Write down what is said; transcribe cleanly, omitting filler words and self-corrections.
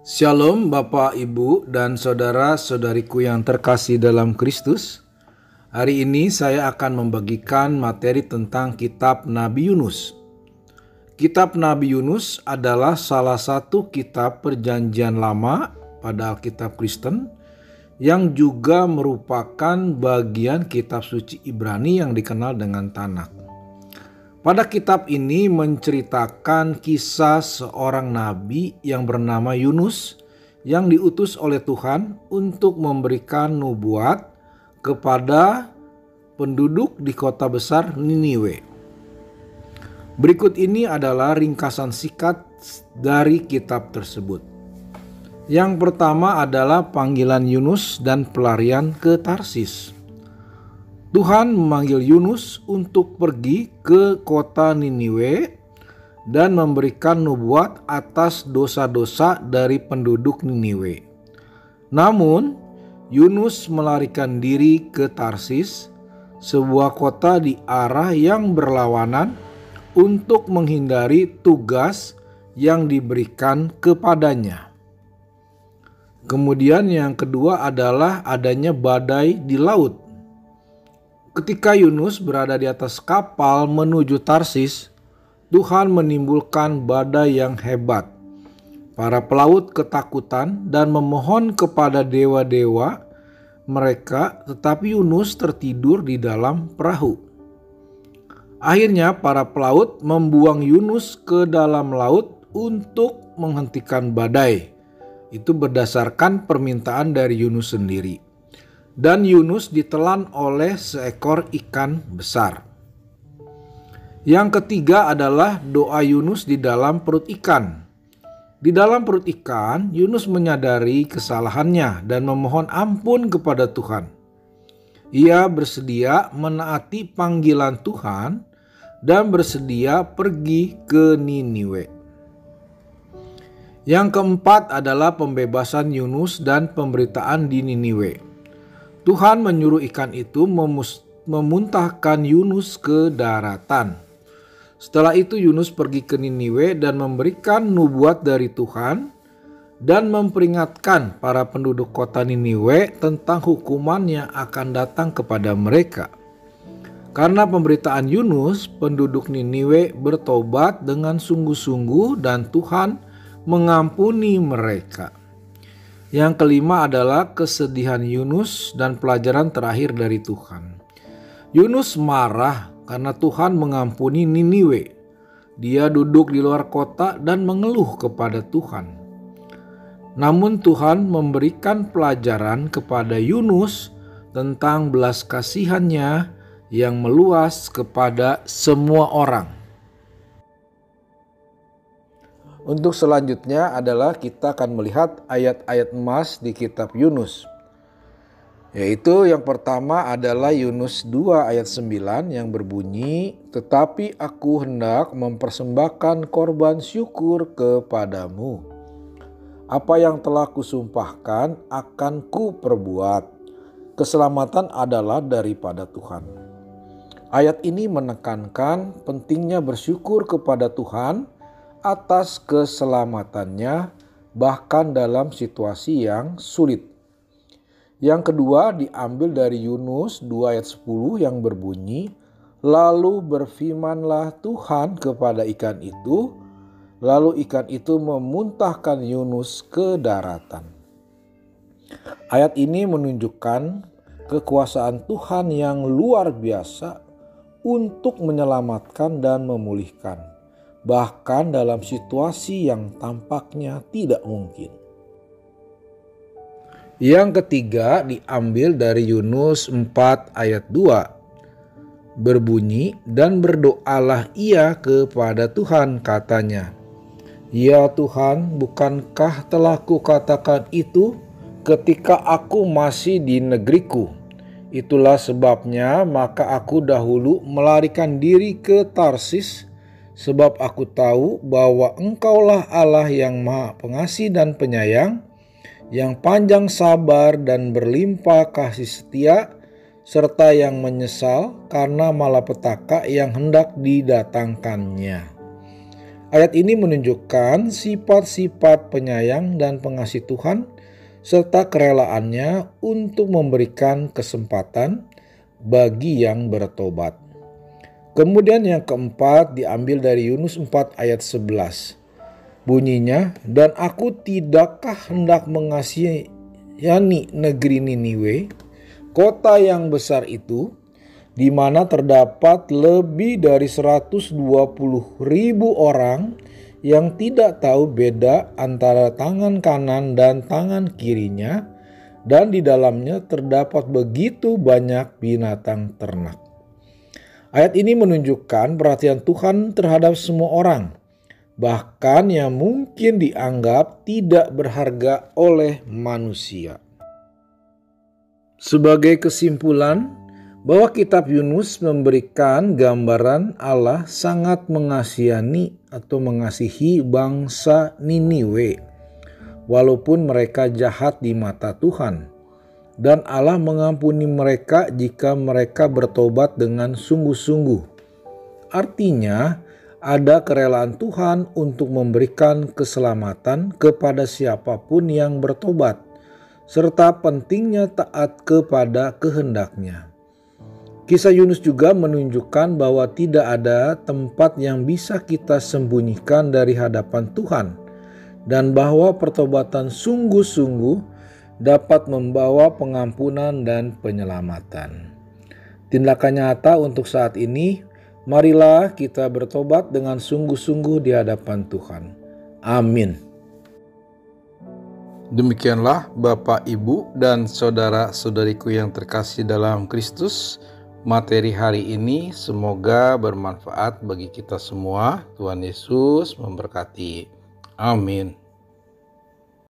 Shalom Bapak, Ibu, dan saudara-saudariku yang terkasih dalam Kristus. Hari ini saya akan membagikan materi tentang kitab Nabi Yunus. Kitab Nabi Yunus adalah salah satu kitab perjanjian lama pada Alkitab Kristen yang juga merupakan bagian kitab suci Ibrani yang dikenal dengan Tanakh. Pada kitab ini menceritakan kisah seorang nabi yang bernama Yunus yang diutus oleh Tuhan untuk memberikan nubuat kepada penduduk di kota besar Niniwe. Berikut ini adalah ringkasan singkat dari kitab tersebut. Yang pertama adalah panggilan Yunus dan pelarian ke Tarsis. Tuhan memanggil Yunus untuk pergi ke kota Niniwe dan memberikan nubuat atas dosa-dosa dari penduduk Niniwe. Namun, Yunus melarikan diri ke Tarsis, sebuah kota di arah yang berlawanan, untuk menghindari tugas yang diberikan kepadanya. Kemudian yang kedua adalah adanya badai di laut. Ketika Yunus berada di atas kapal menuju Tarsis, Tuhan menimbulkan badai yang hebat. Para pelaut ketakutan dan memohon kepada dewa-dewa mereka, tetapi Yunus tertidur di dalam perahu. Akhirnya para pelaut membuang Yunus ke dalam laut untuk menghentikan badai. Itu berdasarkan permintaan dari Yunus sendiri. Dan Yunus ditelan oleh seekor ikan besar. Yang ketiga adalah doa Yunus di dalam perut ikan. Di dalam perut ikan, Yunus menyadari kesalahannya dan memohon ampun kepada Tuhan. Ia bersedia menaati panggilan Tuhan dan bersedia pergi ke Niniwe. Yang keempat adalah pembebasan Yunus dan pemberitaan di Niniwe. Tuhan menyuruh ikan itu memuntahkan Yunus ke daratan. Setelah itu Yunus pergi ke Niniwe dan memberikan nubuat dari Tuhan dan memperingatkan para penduduk kota Niniwe tentang hukuman yang akan datang kepada mereka. Karena pemberitaan Yunus, penduduk Niniwe bertobat dengan sungguh-sungguh dan Tuhan mengampuni mereka. Yang kelima adalah kesedihan Yunus dan pelajaran terakhir dari Tuhan. Yunus marah karena Tuhan mengampuni Niniwe. Dia duduk di luar kota dan mengeluh kepada Tuhan. Namun Tuhan memberikan pelajaran kepada Yunus tentang belas kasihannya yang meluas kepada semua orang. Untuk selanjutnya adalah kita akan melihat ayat-ayat emas di kitab Yunus. Yaitu yang pertama adalah Yunus 2 ayat 9 yang berbunyi, "Tetapi aku hendak mempersembahkan korban syukur kepadamu. Apa yang telah kusumpahkan akan kuperbuat. Keselamatan adalah daripada Tuhan." Ayat ini menekankan pentingnya bersyukur kepada Tuhan atas keselamatannya bahkan dalam situasi yang sulit. Yang kedua diambil dari Yunus 2 ayat 10 yang berbunyi, "Lalu berfirmanlah Tuhan kepada ikan itu, lalu ikan itu memuntahkan Yunus ke daratan." Ayat ini menunjukkan kekuasaan Tuhan yang luar biasa untuk menyelamatkan dan memulihkan. Bahkan dalam situasi yang tampaknya tidak mungkin. Yang ketiga diambil dari Yunus 4 ayat 2. Berbunyi, "Dan berdoalah ia kepada Tuhan, katanya, 'Ya Tuhan, bukankah telah kukatakan itu ketika aku masih di negeriku? Itulah sebabnya maka aku dahulu melarikan diri ke Tarsis, sebab aku tahu bahwa Engkaulah Allah yang Maha Pengasih dan Penyayang, yang panjang sabar dan berlimpah kasih setia, serta yang menyesal karena malapetaka yang hendak didatangkannya.'" Ayat ini menunjukkan sifat-sifat penyayang dan pengasih Tuhan serta kerelaannya untuk memberikan kesempatan bagi yang bertobat. Kemudian yang keempat diambil dari Yunus 4 ayat 11. Bunyinya, "Dan aku tidakkah hendak mengasihani negeri Niniwe, kota yang besar itu, di mana terdapat lebih dari 120.000 orang yang tidak tahu beda antara tangan kanan dan tangan kirinya, dan di dalamnya terdapat begitu banyak binatang ternak." Ayat ini menunjukkan perhatian Tuhan terhadap semua orang, bahkan yang mungkin dianggap tidak berharga oleh manusia. Sebagai kesimpulan, bahwa kitab Yunus memberikan gambaran Allah sangat mengasihi bangsa Niniwe, walaupun mereka jahat di mata Tuhan, dan Allah mengampuni mereka jika mereka bertobat dengan sungguh-sungguh. Artinya, ada kerelaan Tuhan untuk memberikan keselamatan kepada siapapun yang bertobat, serta pentingnya taat kepada kehendak-Nya. Kisah Yunus juga menunjukkan bahwa tidak ada tempat yang bisa kita sembunyikan dari hadapan Tuhan, dan bahwa pertobatan sungguh-sungguh dapat membawa pengampunan dan penyelamatan. Tindakan nyata untuk saat ini, marilah kita bertobat dengan sungguh-sungguh di hadapan Tuhan. Amin. Demikianlah Bapak, Ibu, dan saudara-saudariku yang terkasih dalam Kristus. Materi hari ini semoga bermanfaat bagi kita semua. Tuhan Yesus memberkati. Amin.